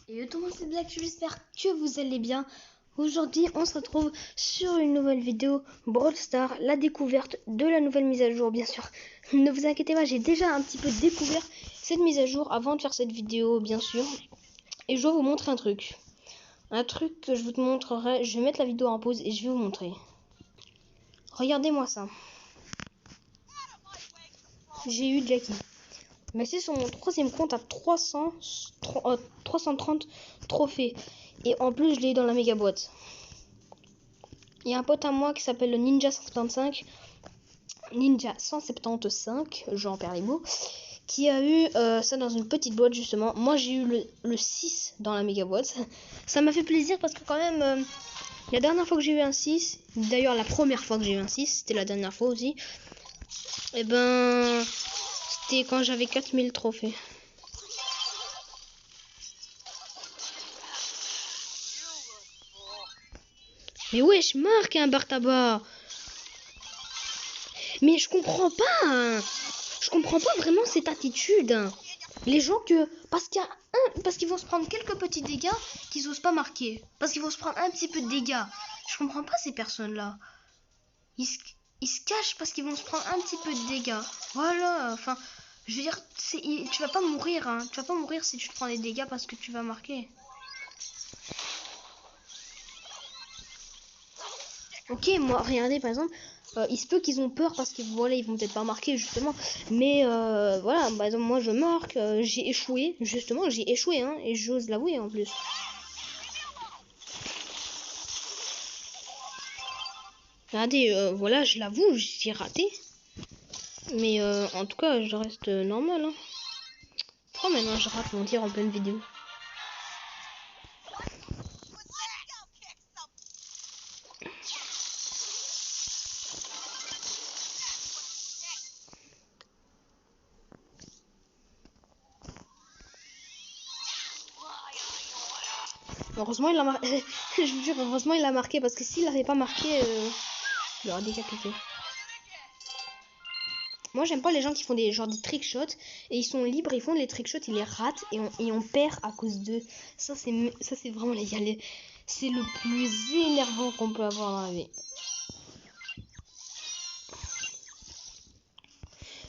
Et tout le monde, c'est Black, j'espère que vous allez bien. Aujourd'hui, on se retrouve sur une nouvelle vidéo Brawl Stars, la découverte de la nouvelle mise à jour, bien sûr. Ne vous inquiétez pas, j'ai déjà un petit peu découvert cette mise à jour avant de faire cette vidéo, bien sûr. Et je dois vous montrer un truc. Un truc que je vous montrerai, je vais mettre la vidéo en pause et je vais vous montrer. Regardez-moi ça. J'ai eu Jackie. Mais c'est sur mon troisième compte à 330 trophées. Et en plus, je l'ai dans la méga boîte. Il y a un pote à moi qui s'appelle le Ninja 175. Ninja 175, j'en perds les mots. Qui a eu ça dans une petite boîte justement. Moi j'ai eu le 6 dans la méga boîte. Ça m'a fait plaisir parce que quand même... la dernière fois que j'ai eu un 6, d'ailleurs la première fois que j'ai eu un 6, c'était la dernière fois aussi. Et ben... c'était quand j'avais 4000 trophées. Mais wesh, marque un bar tabac. Mais je comprends pas. Je comprends pas vraiment cette attitude. Les gens que... parce qu'ils vont se prendre quelques petits dégâts qu'ils osent pas marquer. Parce qu'ils vont se prendre un petit peu de dégâts. Je comprends pas ces personnes-là. Ils se cachent parce qu'ils vont se prendre un petit peu de dégâts. Voilà, enfin... je veux dire, tu vas pas mourir, hein. Tu vas pas mourir si tu te prends des dégâts parce que tu vas marquer. Ok, moi, regardez, par exemple, il se peut qu'ils ont peur parce que voilà, ils vont peut-être pas marquer, justement. Mais voilà, par exemple, moi, je marque, j'ai échoué, justement, j'ai échoué, hein, et j'ose l'avouer en plus. Regardez, voilà, je l'avoue, j'ai raté. Mais en tout cas, je reste normal, hein. Pourquoi maintenant je rate mon tir en pleine vidéo? Heureusement il a marqué. Je vous jure, heureusement il a marqué parce que s'il n'avait pas marqué, il aurait décapité. Moi j'aime pas les gens qui font des trick shots et ils sont libres, ils font les trick shots, ils les ratent et on perd à cause d'eux. Ça c'est vraiment c'est le plus énervant qu'on peut avoir dans la vie.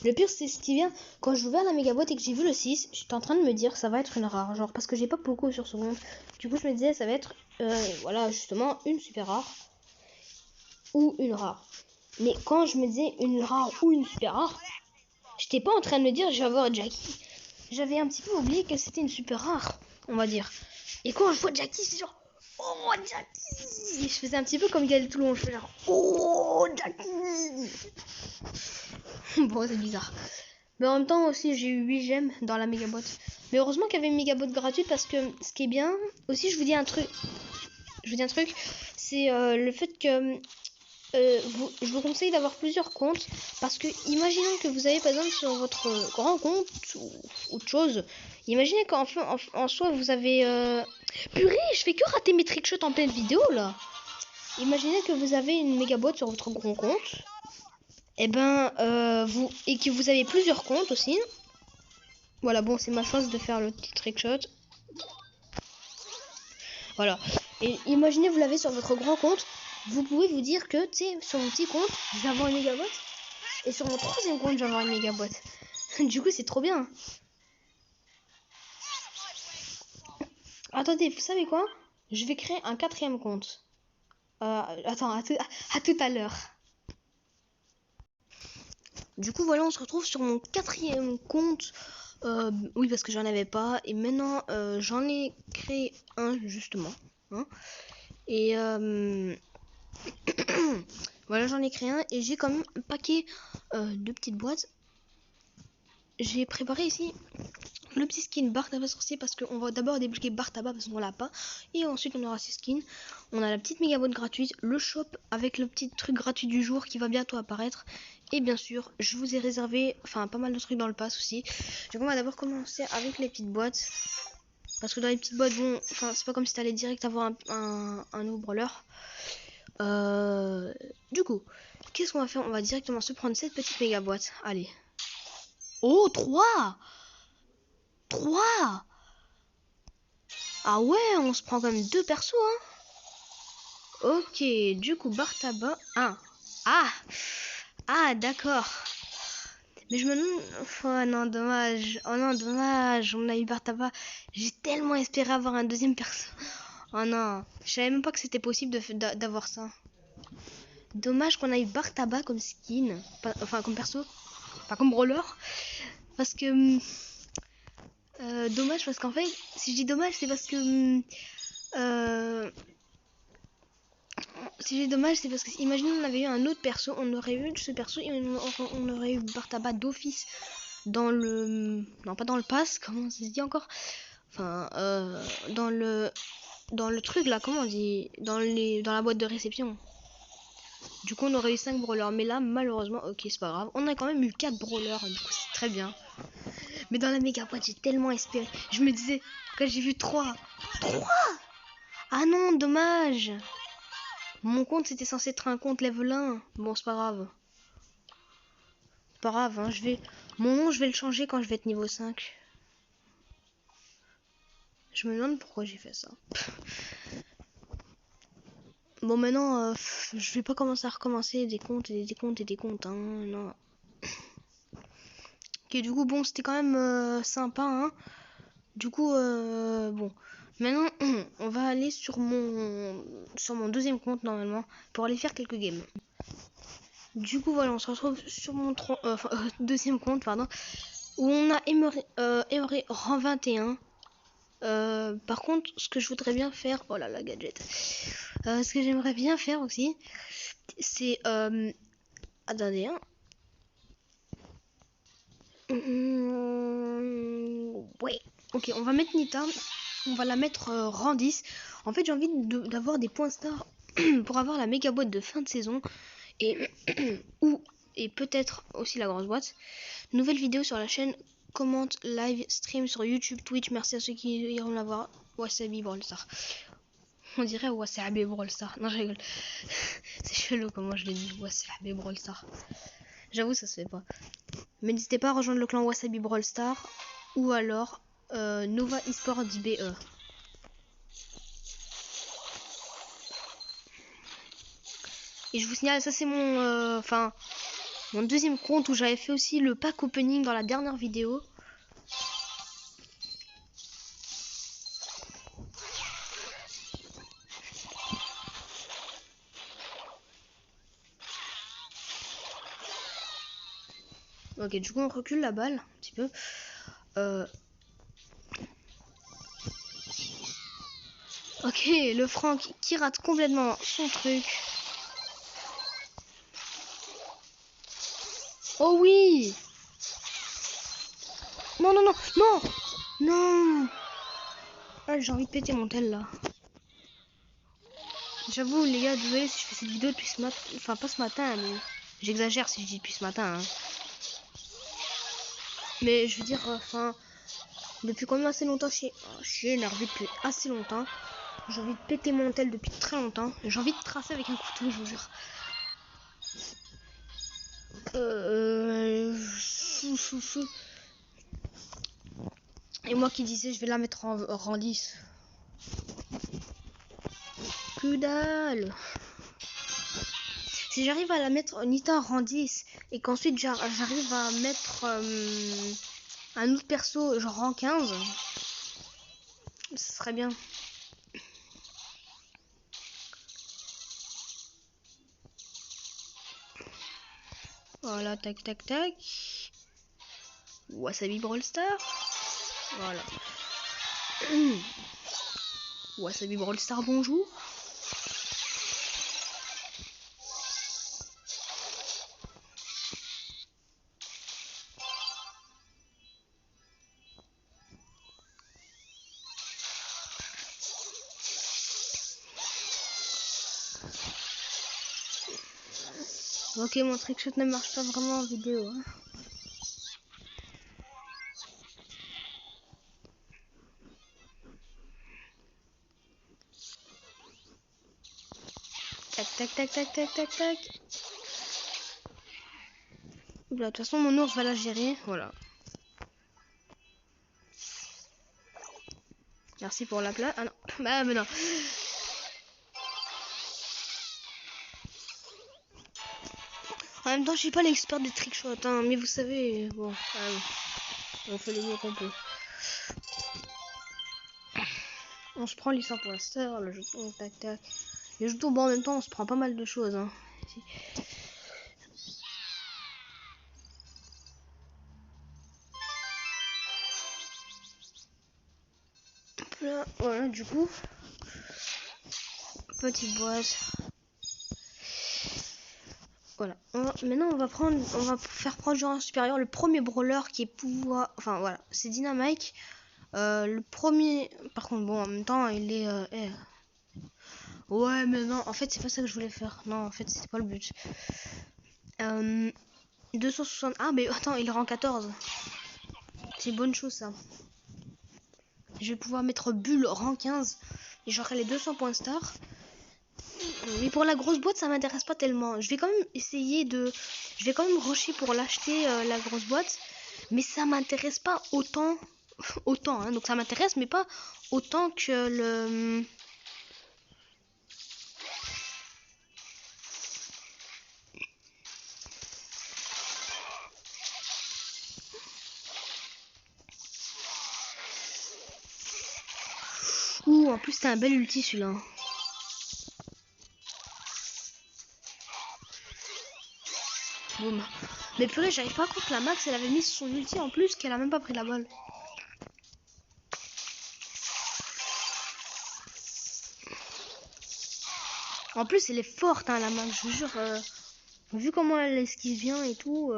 Le pire c'est ce qui vient quand j'ai ouvert la méga boîte et que j'ai vu le 6, j'étais en train de me dire ça va être une rare, genre parce que j'ai pas beaucoup sur ce compte. Du coup je me disais ça va être voilà justement une super rare ou une rare. Mais quand je me disais une rare ou une super rare, j'étais pas en train de me dire je vais avoir Jackie. J'avais un petit peu oublié que c'était une super rare, on va dire. Et quand je vois Jackie, c'est genre oh Jackie. Et je faisais un petit peu comme Gaël Toulon, je faisais genre oh Jackie. Bon, c'est bizarre. Mais en même temps aussi, j'ai eu 8 gemmes dans la méga boîte. Mais heureusement qu'il y avait une méga boîte gratuite parce que ce qui est bien, aussi je vous dis un truc. C'est le fait que je vous conseille d'avoir plusieurs comptes parce que imaginons que vous avez par exemple sur votre grand compte ou autre chose, imaginez qu'en soi vous avez purée, je fais que rater mes trickshots en pleine vidéo là. Imaginez que vous avez une méga boîte sur votre grand compte et et que vous avez plusieurs comptes aussi. Voilà, bon, c'est ma chance de faire le petit trickshot. Voilà. Et imaginez vous l'avez sur votre grand compte. Vous pouvez vous dire que, tu sais, sur mon petit compte, je vais avoir une méga boîte. Et sur mon troisième compte, je vais avoir une méga boîte. Du coup, c'est trop bien. Attendez, vous savez quoi? Je vais créer un quatrième compte. Attends, à tout à l'heure. Du coup, voilà, on se retrouve sur mon quatrième compte. Oui, parce que j'en avais pas. Et maintenant, j'en ai créé un, justement. Hein. Et voilà, j'en ai créé un. Et j'ai quand même un paquet de petites boîtes. J'ai préparé ici le petit skin bar tabac sorcier parce qu'on va d'abord débloquer bar tabac parce qu'on l'a pas. Et ensuite, on aura ces skins. On a la petite méga boîte gratuite, le shop avec le petit truc gratuit du jour qui va bientôt apparaître. Et bien sûr, je vous ai réservé pas mal de trucs dans le pass aussi. Du coup, on va d'abord commencer avec les petites boîtes. Parce que dans les petites boîtes, bon, c'est pas comme si t'allais direct avoir un nouveau brawler. Du coup, qu'est-ce qu'on va faire? On va directement se prendre cette petite méga boîte. Allez. Oh, 3 ! Ah ouais, on se prend quand même 2 persos, hein. Ok, du coup, Bartaba... Ah, d'accord. Mais je me demande... Oh non, dommage. Oh non, dommage. On a eu Bartaba. J'ai tellement espéré avoir un deuxième perso. Oh non. Je savais même pas que c'était possible d'avoir ça. Dommage qu'on a eu Bartaba comme skin. Enfin, comme perso. Enfin, comme brawler. Parce que... dommage parce qu'en fait... Si je dis dommage, c'est parce que... si j'ai dommage, c'est parce que imaginons on avait eu un autre perso, on aurait eu ce perso et on aurait eu Bartaba d'office dans le... Non, pas dans le pass, comment ça se dit encore? Enfin, dans le truc là, comment on dit? Dans la boîte de réception. Du coup, on aurait eu 5 brawlers. Mais là, malheureusement, ok, c'est pas grave. On a quand même eu 4 brawlers, du coup, c'est très bien. Mais dans la méga boîte, j'ai tellement espéré. Je me disais, quand j'ai vu 3. Ah non, dommage. Mon compte, c'était censé être un compte level 1. Bon, c'est pas grave. Pas grave, hein, mon nom, je vais le changer quand je vais être niveau 5. Je me demande pourquoi j'ai fait ça. Bon, maintenant, je vais pas commencer à recommencer des comptes et des comptes et des comptes, hein, non. Ok, du coup, bon, c'était quand même sympa, hein. Du coup, bon. Maintenant, on va aller sur mon deuxième compte, normalement, pour aller faire quelques games. Du coup, voilà, on se retrouve sur mon deuxième compte, pardon, où on a Emery rang 21. Par contre, ce que je voudrais bien faire... Oh là là, gadget. Ce que j'aimerais bien faire aussi, c'est... attendez, hein. Ouais. Ok, on va mettre Nita. On va la mettre rang 10. En fait, j'ai envie d'avoir des points stars pour avoir la méga boîte de fin de saison. Et, et peut-être aussi la grosse boîte. Nouvelle vidéo sur la chaîne. Commente, live, stream sur YouTube, Twitch. Merci à ceux qui iront la voir. Wasabi Brawl Star. On dirait Wasabi Brawl Star. Non, je rigole. C'est chelou comment je l'ai dit. Wasabi Brawl Star. J'avoue, ça se fait pas. Mais n'hésitez pas à rejoindre le clan Wasabi Brawl Star. Ou alors Nova Esports BE. Et je vous signale, ça c'est mon deuxième compte où j'avais fait aussi le pack opening dans la dernière vidéo. Ok, du coup on recule la balle un petit peu. Ok, le Franck qui rate complètement son truc. Oh oui! Non, non, non, non! Non! Ah, j'ai envie de péter mon tel là. J'avoue les gars, désolé si je fais cette vidéo depuis ce matin. Enfin pas ce matin, mais j'exagère si je dis depuis ce matin. Hein. Mais je veux dire, depuis quand même assez longtemps, je suis énervé depuis assez longtemps. J'ai envie de péter mon tel depuis très longtemps. J'ai envie de tracer avec un couteau, je vous jure. Et moi qui disais, je vais la mettre en rang 10. Que dalle! Si j'arrive à la mettre Nita en rang 10 et qu'ensuite j'arrive à mettre un autre perso genre rang 15, ce serait bien. Voilà, tac tac tac. Wasabi Brawl Star. Voilà. Wasabi Brawl Star, bonjour. Ok, mon trickshot ne marche pas vraiment en vidéo. Hein. Tac, tac, tac, tac, tac, tac, tac. De toute façon, mon ours va la gérer. Voilà. Merci pour la place. Ah non. Bah mais non. En même temps, je suis pas l'expert des trickshots, hein, mais vous savez, bon, on fait le mieux qu'on peut. On se prend les 100 pour l'instant, le jeton, tac tac. Les jetons, bon, en même temps, on se prend pas mal de choses. Hein. Là, voilà, du coup, petite boîte. Voilà. Maintenant, on va faire prendre genre supérieur le premier brawler qui est pouvoir. Enfin voilà, c'est Dynamite. Le premier. Par contre, bon, en même temps, il est. Ouais, mais non, en fait, c'est pas ça que je voulais faire. Non, en fait, c'était pas le but. 260. Ah, mais attends, il est rang 14. C'est une bonne chose ça. Je vais pouvoir mettre Bull rang 15 et j'aurai les 200 points star. Mais pour la grosse boîte, ça m'intéresse pas tellement. Je vais quand même essayer de. Je vais quand même rusher pour l'acheter, la grosse boîte. Mais ça m'intéresse pas autant. Autant, hein. Donc ça m'intéresse, mais pas autant que le. Ouh, en plus, c'est un bel ulti celui-là. Boum. Mais purée, j'arrive pas à croire que la Max, elle avait mis son ulti en plus, qu'elle a même pas pris la balle. En plus, elle est forte, hein, la Max, je vous jure. Vu comment elle esquive bien et tout.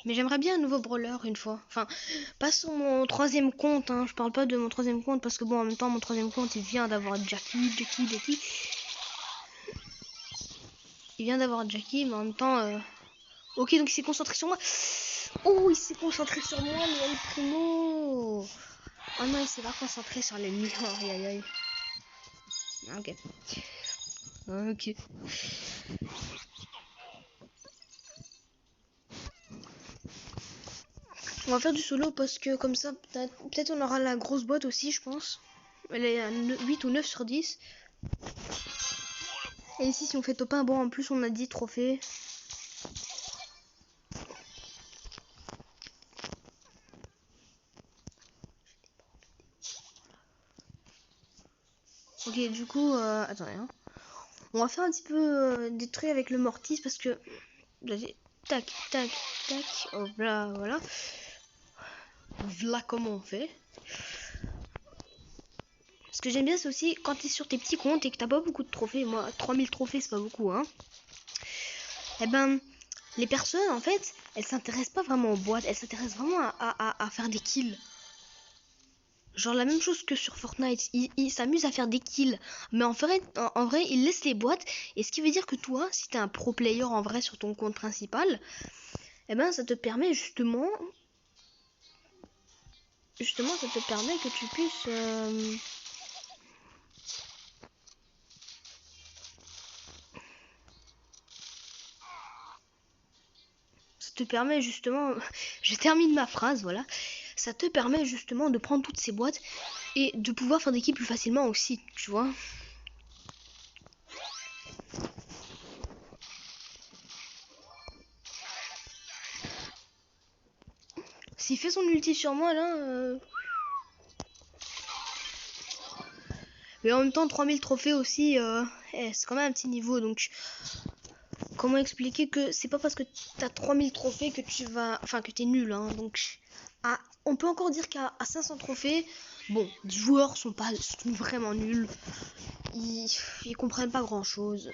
Mais j'aimerais bien un nouveau brawler une fois. Enfin, pas sur mon troisième compte, hein. Je parle pas de mon troisième compte parce que bon, en même temps, mon troisième compte, il vient d'avoir Jackie. Il vient d'avoir Jackie, mais en même temps... Ok, donc il s'est concentré sur moi. Oh, il s'est concentré sur moi, mais El Primo. Oh non, il s'est pas concentré sur l'ennemi. Oh, aïe, aïe, aïe. Ok. Ok. On va faire du solo parce que comme ça, peut-être on aura la grosse boîte aussi, je pense. Elle est à 8 ou 9 sur 10. Et ici, si on fait top 1, bon, en plus, on a 10 trophées. Ok, du coup, attendez, hein. On va faire un petit peu des trucs avec le mortis parce que... Tac, tac, tac. Oh, là, voilà. Voilà comment on fait. Ce que j'aime bien, c'est aussi quand t'es sur tes petits comptes et que t'as pas beaucoup de trophées. Moi, 3000 trophées, c'est pas beaucoup, hein. Eh ben, les personnes, en fait, elles s'intéressent pas vraiment aux boîtes. Elles s'intéressent vraiment à faire des kills. Genre la même chose que sur Fortnite, ils s'amusent à faire des kills, mais en vrai, ils laissent les boîtes, et ce qui veut dire que toi, si t'es un pro player en vrai sur ton compte principal, eh ben ça te permet justement ça te permet que tu puisses ça te permet justement je termine ma phrase, voilà, ça te permet justement de prendre toutes ces boîtes et de pouvoir faire des kills plus facilement aussi, tu vois. S'il fait son ulti sur moi là, mais en même temps 3000 trophées aussi, c'est quand même un petit niveau, donc comment expliquer que c'est pas parce que t'as 3000 trophées que tu vas... Enfin, que t'es nul, hein. Donc, on peut encore dire qu'à 500 trophées, bon, les joueurs sont vraiment nuls. Ils comprennent pas grand-chose.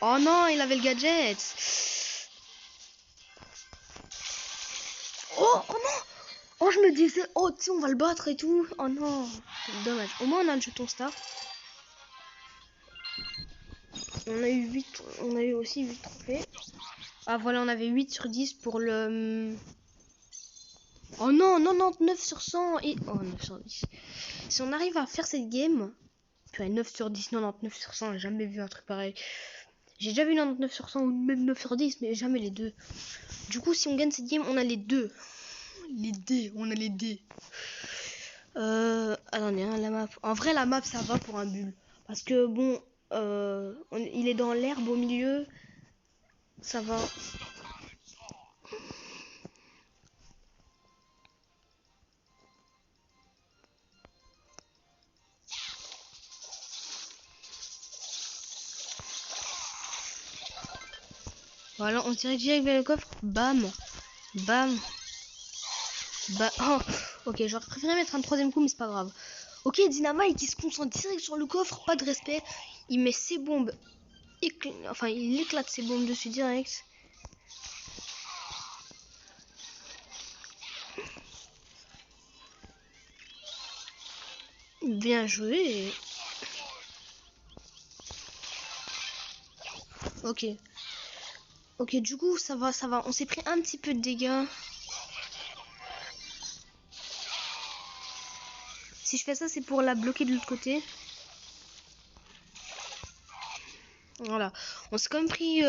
Oh non, il avait le gadget. Oh non. Oh, je me disais, oh, tu sais, on va le battre et tout. Oh non, dommage. Au moins, on a le jeton star. On a eu aussi 8 trophées. Ah voilà, on avait 8 sur 10 pour le... Oh non, 99 sur 100 et... Oh, 9 sur 10. Si on arrive à faire cette game... Puis 9 sur 10, 99 sur 100, j'ai jamais vu un truc pareil. J'ai déjà vu 99 sur 100 ou même 9 sur 10, mais jamais les deux. Du coup, si on gagne cette game, on a les deux. Les dés, on a les dés. Attendez, hein, la map. En vrai, la map, ça va pour un bulle. Parce que, bon, il est dans l'herbe au milieu. Ça va. Voilà, on tire direct vers le coffre. Bam. Bam. Bah, oh, ok, j'aurais préféré mettre un troisième coup, mais c'est pas grave. Ok, Dynamite, il se concentre direct sur le coffre, pas de respect. Il met ses bombes, enfin, il éclate ses bombes dessus direct. Bien joué. Ok. Ok, du coup, ça va, ça va. On s'est pris un petit peu de dégâts. Si je fais ça, c'est pour la bloquer de l'autre côté. Voilà. On s'est quand même pris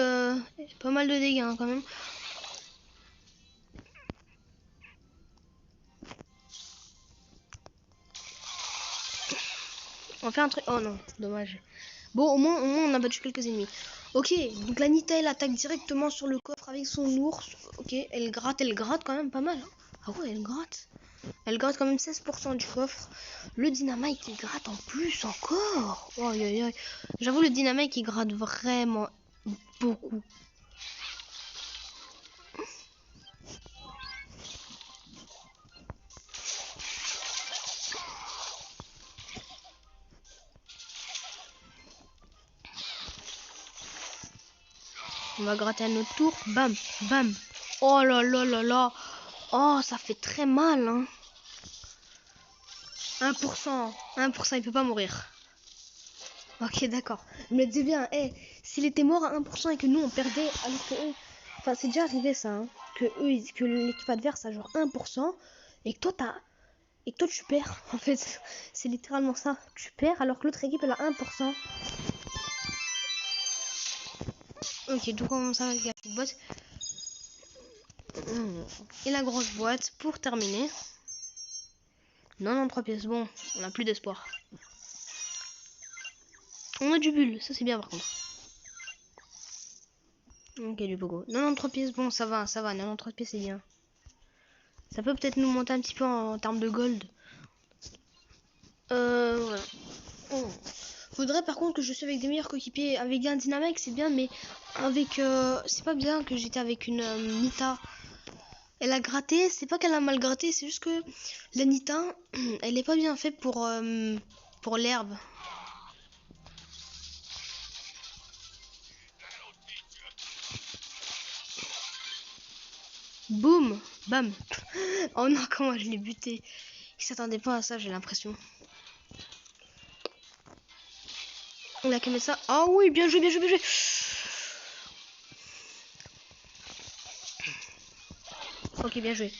pas mal de dégâts, hein, quand même. On fait un truc... Oh non, dommage. Bon, au moins, on a battu quelques ennemis. Ok, donc la Nita, elle attaque directement sur le coffre avec son ours. Ok, elle gratte quand même pas mal. Hein. Ah ouais, elle gratte. Elle gratte quand même 16% du coffre. Le Dynamite, il gratte en plus encore. Oh, aïe, aïe, aïe. J'avoue, le Dynamite, il gratte vraiment beaucoup. On va gratter à notre tour. Bam, bam. Oh là là là là. Oh, ça fait très mal, hein. 1%. 1%, il peut pas mourir. Ok, d'accord. Je me disais bien, hey, s'il était mort à 1% et que nous on perdait, alors que eux. Enfin, c'est déjà arrivé ça, hein, que l'équipe adverse a genre 1% et que toi t'as. Et que toi tu perds. En fait, c'est littéralement ça. Tu perds alors que l'autre équipe elle a 1%. Ok, donc on commence avec la petite boîte. Et la grosse boîte pour terminer. 93 pièces, bon, on n'a plus d'espoir. On a du bulle, ça c'est bien par contre. Ok, du pogo. 93 pièces, bon, ça va, 93 pièces c'est bien. Ça peut peut-être nous monter un petit peu en termes de gold. Voilà. Oh. Faudrait par contre que je sois avec des meilleurs coéquipiers. Avec un Dynamite, c'est bien, mais avec. C'est pas bien que j'étais avec une Nita. Elle a gratté, c'est pas qu'elle a mal gratté, c'est juste que la Nita, elle est pas bien faite pour l'herbe. Boum, bam. Oh non, comment je l'ai buté. Il s'attendait pas à ça, j'ai l'impression. On a calmé ça. Ah oui, bien joué, bien joué, bien joué. Ok, bien joué.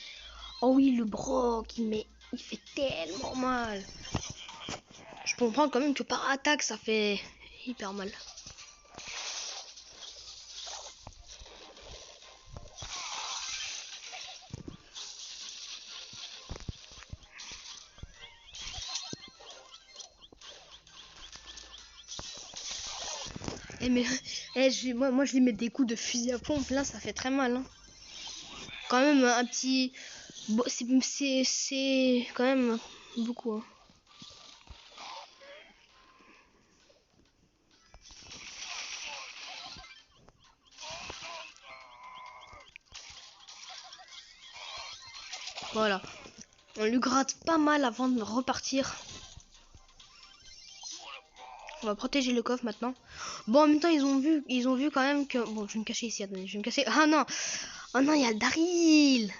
Oh oui, le broc, il fait tellement mal. Je comprends quand même que par attaque, ça fait hyper mal. Mais moi, je lui mets des coups de fusil à pompe. Là, ça fait très mal. Hein. Quand même, un petit. Bon, c'est quand même beaucoup. Hein. Voilà. On lui gratte pas mal avant de repartir. On va protéger le coffre maintenant. Bon, en même temps, ils ont vu quand même que. Bon, je vais me cacher ici. Attendez, je vais me cacher. Ah non! Oh non, il y a le Daryl!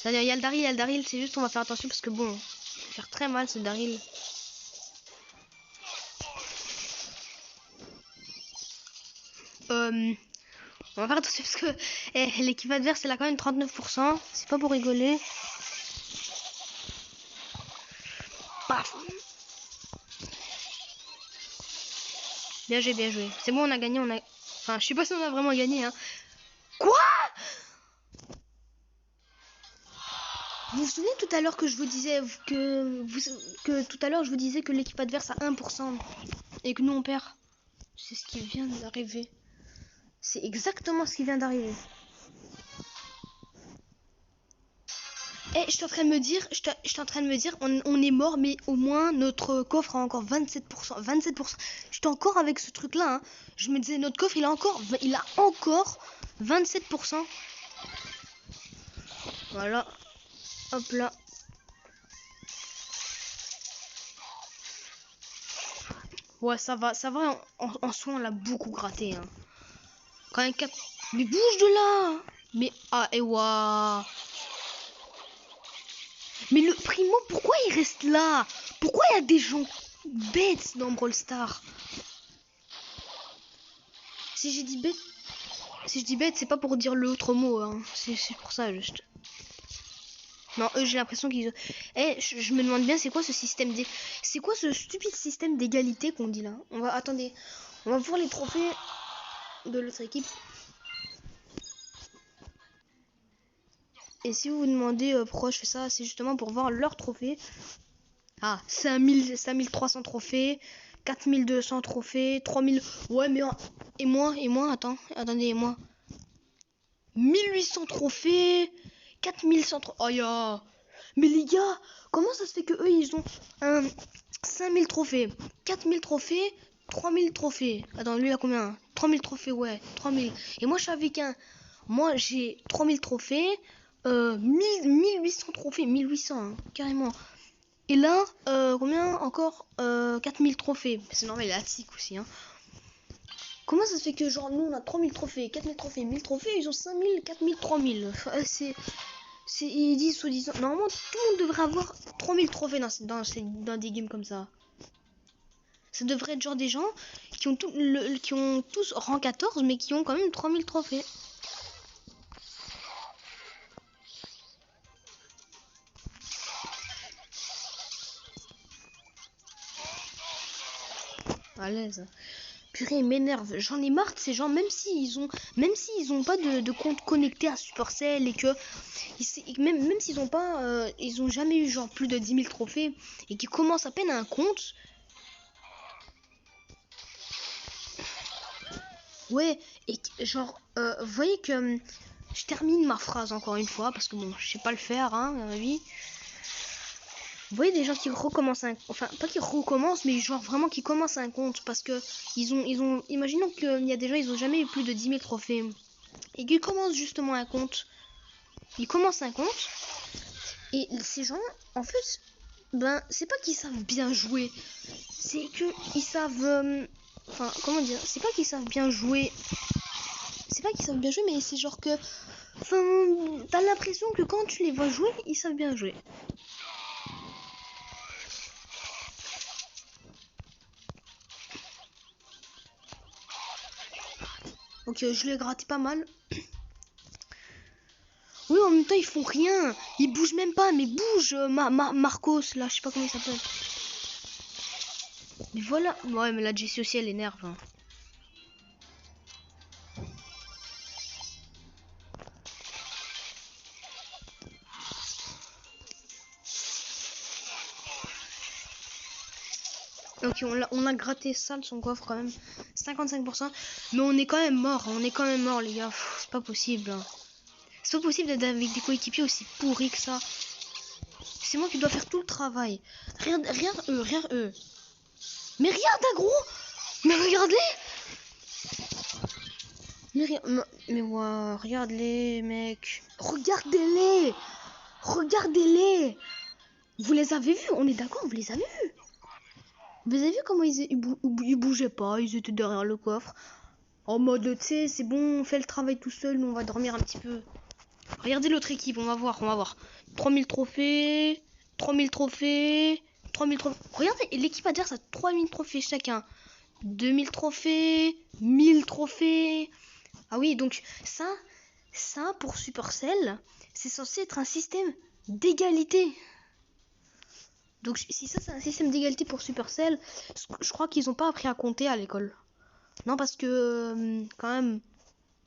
C'est-à-dire, il y a le Daryl. C'est juste, on va faire attention parce que bon, il va faire très mal ce Daryl. On va faire attention parce que l'équipe adverse, elle a quand même 39%. C'est pas pour rigoler. Paf! Bien joué, bien joué. C'est bon, on a gagné, on a... Enfin, je sais pas si on a vraiment gagné, hein. Quoi? Vous vous souvenez tout à l'heure que je vous disais que tout à l'heure je vous disais que l'équipe adverse a 1% et que nous on perd? C'est ce qui vient d'arriver. C'est exactement ce qui vient d'arriver. Eh, je suis en train de me dire, on est mort, mais au moins notre coffre a encore 27%. 27%. J'étais encore avec ce truc-là. Hein. Je me disais, notre coffre, il a encore 27%. Voilà. Hop là. Ouais, ça va. En soi, on l'a beaucoup gratté. Hein. Quand même 4... Mais bouge de là. Mais, ah, et waouh. Mais le Primo, pourquoi il reste là? Pourquoi il y a des gens bêtes dans Brawl Stars? Si je dis bête, c'est pas pour dire l'autre mot, hein. C'est pour ça, juste. Non, eux, j'ai l'impression qu'ils... Eh, je me demande bien, c'est quoi ce système C'est quoi ce stupide système d'égalité qu'on dit là? Attendez, on va voir les trophées de l'autre équipe. Et si vous vous demandez pourquoi je fais ça, c'est justement pour voir leurs trophées. Ah, 5300 trophées, 4200 trophées, 3000... Ouais, mais... Et moi, attendez, et moi 1800 trophées, 4100 trophées... Oh, ya. Mais les gars, comment ça se fait que eux, ils ont 5000 trophées, 4000 trophées, 3000 trophées. Attends, lui, il a combien? 3000 trophées, ouais, 3000. Et moi, je suis avec un... Moi, j'ai 3000 trophées, 1800 trophées, 1800, hein, carrément. Et là, combien encore 4000 trophées. C'est normal, il est attique aussi. Hein. Comment ça se fait que genre nous on a 3000 trophées, 4000 trophées, 1000 trophées, ils ont 5000, 4000, 3000. Enfin, ils disent soi-disant. Normalement, tout le monde devrait avoir 3000 trophées dans des games comme ça. Ça devrait être genre des gens qui ont, qui ont tous rang 14 mais qui ont quand même 3000 trophées. À l'aise. Purée, il m'énerve. J'en ai marre de ces gens, même s'ils ont pas de compte connecté à Supercell et que même s'ils ont pas, ils ont jamais eu genre plus de 10 000 trophées et qui commencent à peine un compte. Ouais, et genre, vous voyez que je termine ma phrase encore une fois parce que bon, je sais pas le faire, hein, à ma vie. Vous voyez des gens qui recommencent enfin pas qui recommencent mais genre vraiment qui commencent un compte parce que ils ont imaginons qu'il y a des gens ils ont jamais eu plus de 10 000 trophées et qu'ils commencent justement un compte. Ils commencent un compte et ces gens en fait ben c'est pas qu'ils savent bien jouer, c'est que ils savent enfin comment dire, c'est pas qu'ils savent bien jouer. C'est pas qu'ils savent bien jouer mais c'est genre que enfin t'as l'impression que quand tu les vois jouer, ils savent bien jouer. Ok, je l'ai gratté pas mal. Oui, en même temps, ils font rien. Ils bougent même pas, mais bouge, Marcos, là, je sais pas comment il s'appelle. Mais voilà. Ouais, mais la Jessie aussi, elle énerve. Hein. Ok, on a gratté ça de son coffre quand même. 55%. Mais on est quand même mort. On est quand même mort, les gars. C'est pas possible. Hein. C'est pas possible d'être avec des coéquipiers aussi pourris que ça. C'est moi qui dois faire tout le travail. Regarde eux. Mais regarde, gros. Mais regarde-les. Mais wow, regarde-les, mec. Regardez-les. Vous les avez vus, on est d'accord, vous les avez vus. Vous avez vu comment ils bougeaient pas, ils étaient derrière le coffre. En mode, tu sais, c'est bon, on fait le travail tout seul, nous on va dormir un petit peu. Regardez l'autre équipe, on va voir. 3000 trophées, 3000 trophées, 3000 trophées. Regardez, l'équipe adverse a 3000 trophées chacun. 2000 trophées, 1000 trophées. Ah oui, donc ça pour Supercell, c'est censé être un système d'égalité. Donc si ça c'est un système d'égalité pour Supercell, je crois qu'ils n'ont pas appris à compter à l'école. Non, parce que quand même,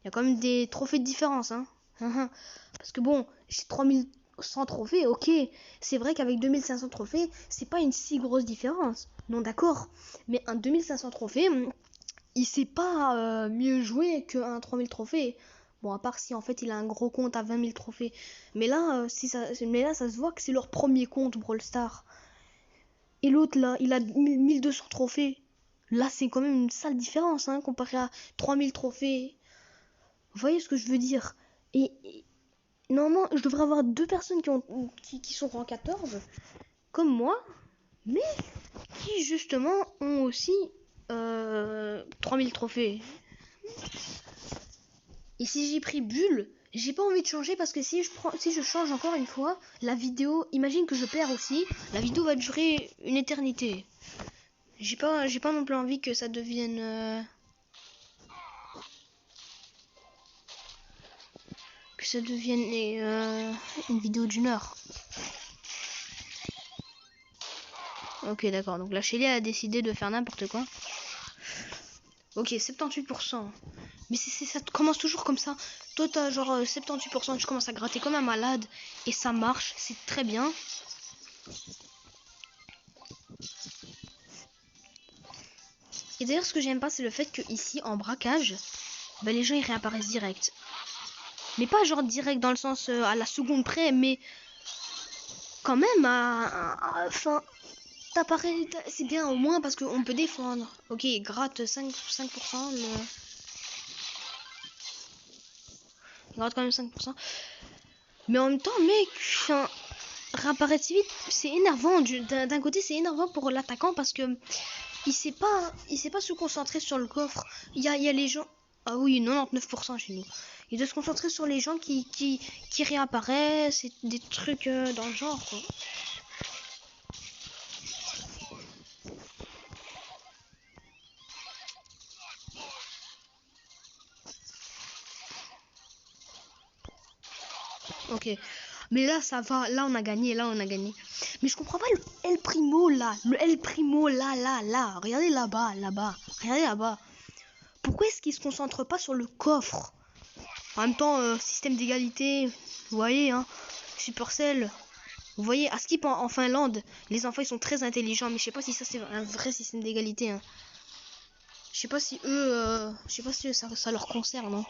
il y a quand même des trophées de différence, hein. Parce que bon, j'ai 3100 trophées, ok. C'est vrai qu'avec 2500 trophées, c'est pas une si grosse différence. Non, d'accord. Mais un 2500 trophées, il sait pas mieux jouer qu'un 3000 trophées. Bon, à part si en fait il a un gros compte à 20 000 trophées. Mais là, mais là ça se voit que c'est leur premier compte Brawl Stars. Et l'autre là, il a 1200 trophées. Là, c'est quand même une sale différence, hein, comparé à 3000 trophées. Vous voyez ce que je veux dire? Et normalement, je devrais avoir deux personnes qui sont rang 14, comme moi, mais qui justement ont aussi 3000 trophées. Et si j'ai pris Bulle, j'ai pas envie de changer parce que si je change encore une fois, la vidéo, imagine que je perds aussi, la vidéo va durer une éternité. J'ai pas non plus envie que ça devienne une vidéo d'une heure. Ok, d'accord. Donc la Shelly a décidé de faire n'importe quoi. Ok, 78%. Mais ça commence toujours comme ça. Toi, t'as genre 78%, tu commences à gratter comme un malade. Et ça marche, c'est très bien. Et d'ailleurs, ce que j'aime pas, c'est le fait que ici, en braquage, bah, les gens ils réapparaissent direct. Mais pas genre direct dans le sens à la seconde près, mais quand même enfin, t'apparais, c'est bien au moins parce qu'on peut défendre. Ok, il gratte 5%, il gratte quand même 5%. Mais en même temps, mec, enfin, réapparaître si vite, c'est énervant. D'un côté, c'est énervant pour l'attaquant parce que il sait pas se concentrer sur le coffre. Il y a les gens. Ah oui, 99% chez nous. Il doit se concentrer sur les gens qui réapparaissent, et des trucs dans le genre, quoi. Ok. Mais là, ça va. Là, on a gagné. Mais je comprends pas le El Primo, là. Le El Primo, là. Regardez là-bas. Regardez là-bas. Pourquoi est-ce qu'il se concentre pas sur le coffre? En même temps, système d'égalité. Vous voyez, hein. Supercell. Vous voyez, à Skip en Finlande, les enfants ils sont très intelligents, mais je sais pas si ça c'est un vrai système d'égalité. Hein. Je sais pas si ça leur concerne. Hein.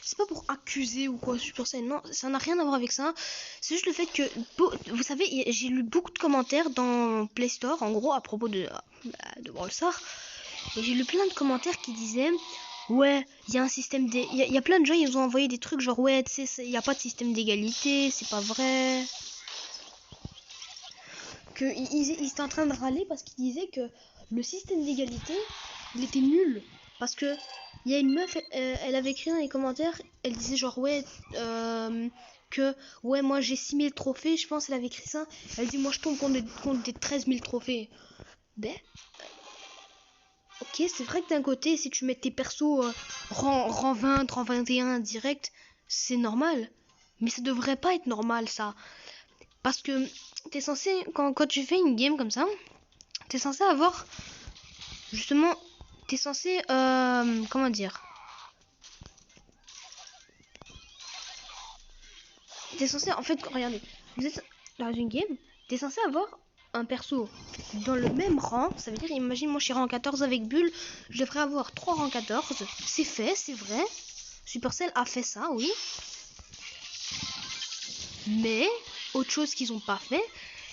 C'est pas pour accuser ou quoi Supercell, non, ça n'a rien à voir avec ça. C'est juste le fait que, vous savez, j'ai lu beaucoup de commentaires dans Play Store, en gros à propos de Brawl Stars, et j'ai lu plein de commentaires qui disaient. Ouais, il y a un système il y a plein de gens ils ont envoyé des trucs genre ouais, tu sais, il y a pas de système d'égalité, c'est pas vrai. Ils étaient en train de râler parce qu'ils disaient que le système d'égalité, il était nul. Parce que il y a une meuf, elle avait écrit dans les commentaires, elle disait genre ouais, que ouais, moi j'ai 6000 trophées, je pense elle avait écrit ça. Elle dit moi je tombe contre des 13 000 trophées. Ben, ok, c'est vrai que d'un côté, si tu mets tes persos rang 20, rang 21 direct, c'est normal. Mais ça devrait pas être normal ça. Parce que t'es censé, quand tu fais une game comme ça, t'es censé avoir, justement, t'es censé, comment dire, t'es censé, en fait, regardez, vous êtes dans une game, t'es censé avoir un perso dans le même rang, ça veut dire, imagine, moi je suis rang 14 avec Bull, je devrais avoir 3 rangs 14, c'est fait, c'est vrai, Supercell a fait ça, oui, mais, autre chose qu'ils ont pas fait,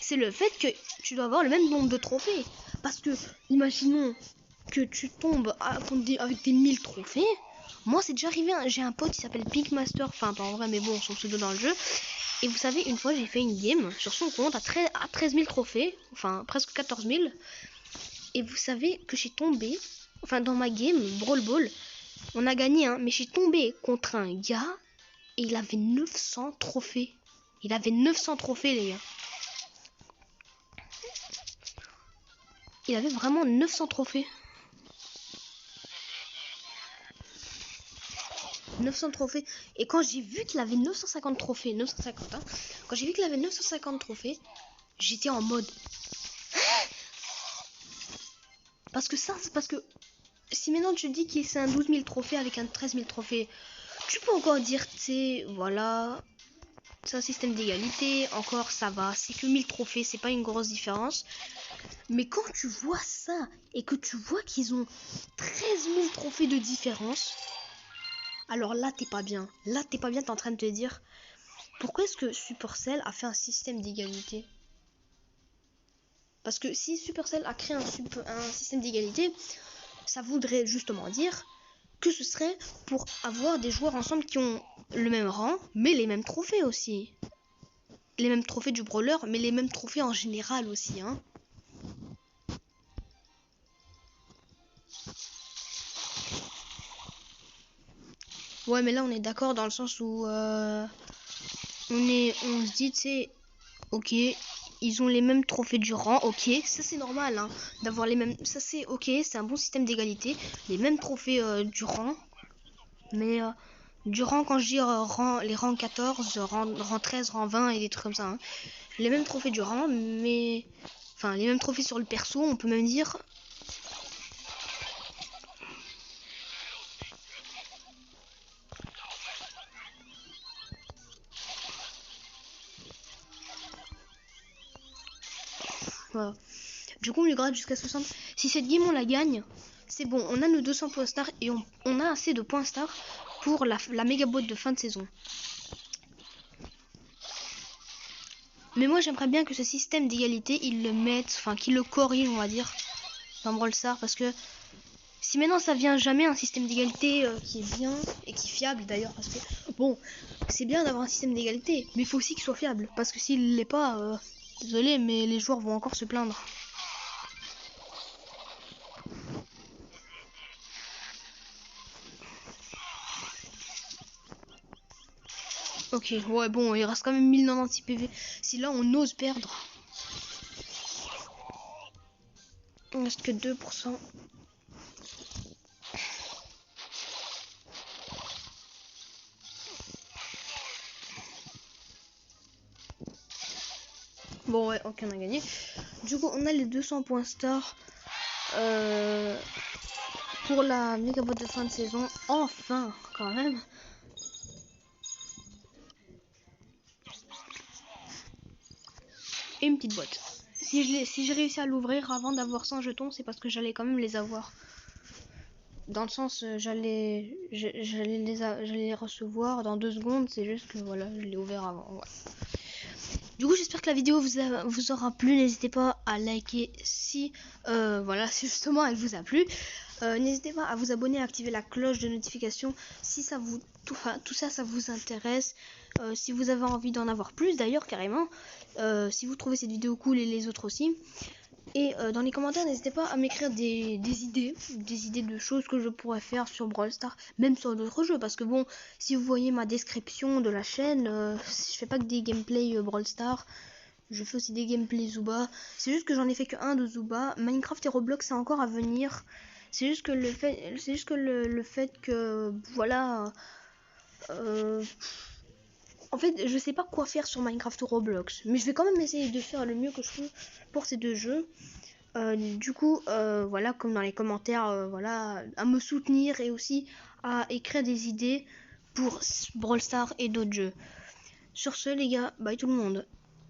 c'est le fait que tu dois avoir le même nombre de trophées, parce que, imaginons, que tu tombes avec des 1000 trophées. Moi, c'est déjà arrivé, hein. J'ai un pote qui s'appelle Pink Master, enfin, pas en vrai, mais bon, son pseudo dans le jeu. Et vous savez, une fois, j'ai fait une game sur son compte à 13 000 trophées, enfin, presque 14 000. Et vous savez que j'ai tombé, enfin, dans ma game, Brawl Ball, on a gagné, hein, mais j'ai tombé contre un gars et il avait 900 trophées. Il avait 900 trophées, les gars. Il avait vraiment 900 trophées. 900 trophées. Et quand j'ai vu qu'il avait 950 trophées, 950, hein, quand j'ai vu qu'il avait 950 trophées, j'étais en mode. Parce que ça, c'est parce que si maintenant tu dis que c'est un 12 000 trophées avec un 13 000 trophées, tu peux encore dire, tu sais, voilà, c'est un système d'égalité, encore ça va, c'est que 1000 trophées, c'est pas une grosse différence. Mais quand tu vois ça, et que tu vois qu'ils ont 13 000 trophées de différence, alors là t'es pas bien. Là t'es pas bien, t'es en train de te dire, pourquoi est-ce que Supercell a fait un système d'égalité? Parce que si Supercell a créé un système d'égalité, ça voudrait justement dire que ce serait pour avoir des joueurs ensemble qui ont le même rang, mais les mêmes trophées aussi. Les mêmes trophées du brawler, mais les mêmes trophées en général aussi, hein. Ouais, mais là on est d'accord dans le sens où on se dit, tu sais, ok, ils ont les mêmes trophées du rang, ok, ça c'est normal, hein, d'avoir les mêmes, ça c'est ok, c'est un bon système d'égalité, les mêmes trophées du rang, mais du rang, quand je dis les rangs 14, rang 13, rang 20 et des trucs comme ça, hein, les mêmes trophées du rang, mais enfin les mêmes trophées sur le perso, on peut même dire. Voilà. Du coup on lui grade jusqu'à 60. Si cette game on la gagne, c'est bon, on a nos 200 points star et on a assez de points star pour la méga boîte de fin de saison. Mais moi j'aimerais bien que ce système d'égalité, ils le mettent, enfin qu'ils le corrigent on va dire, dans Brawl Stars, parce que si maintenant ça vient jamais un système d'égalité qui est bien et qui est fiable d'ailleurs, parce que bon, c'est bien d'avoir un système d'égalité, mais il faut aussi qu'il soit fiable, parce que s'il l'est pas, désolé, mais les joueurs vont encore se plaindre. Ok, ouais, bon, il reste quand même 1096 PV. Si là on ose perdre, il reste que 2%. Bon, ouais, ok, on a gagné. Du coup, on a les 200 points star pour la méga boîte de fin de saison. Enfin, quand même. Et une petite boîte. Si j'ai réussi à l'ouvrir avant d'avoir 100 jetons, c'est parce que j'allais quand même les avoir. Dans le sens, j'allais les recevoir dans 2 secondes. C'est juste que voilà, je l'ai ouvert avant. Ouais. Du coup, j'espère que la vidéo vous aura plu. N'hésitez pas à liker si voilà, si justement elle vous a plu. N'hésitez pas à vous abonner, à activer la cloche de notification si ça vous tout ça vous intéresse. Si vous avez envie d'en avoir plus d'ailleurs carrément. Si vous trouvez cette vidéo cool et les autres aussi. Et dans les commentaires, n'hésitez pas à m'écrire des idées de choses que je pourrais faire sur Brawl Stars, même sur d'autres jeux. Parce que bon, si vous voyez ma description de la chaîne, je fais pas que des gameplays Brawl Stars. Je fais aussi des gameplays Zooba. C'est juste que j'en ai fait que un de Zooba. Minecraft et Roblox, c'est encore à venir. C'est juste que le fait que voilà. En fait, je sais pas quoi faire sur Minecraft ou Roblox, mais je vais quand même essayer de faire le mieux que je peux pour ces deux jeux. Du coup, voilà, comme dans les commentaires, voilà, à me soutenir et aussi à écrire des idées pour Brawl Stars et d'autres jeux. Sur ce, les gars, bye tout le monde.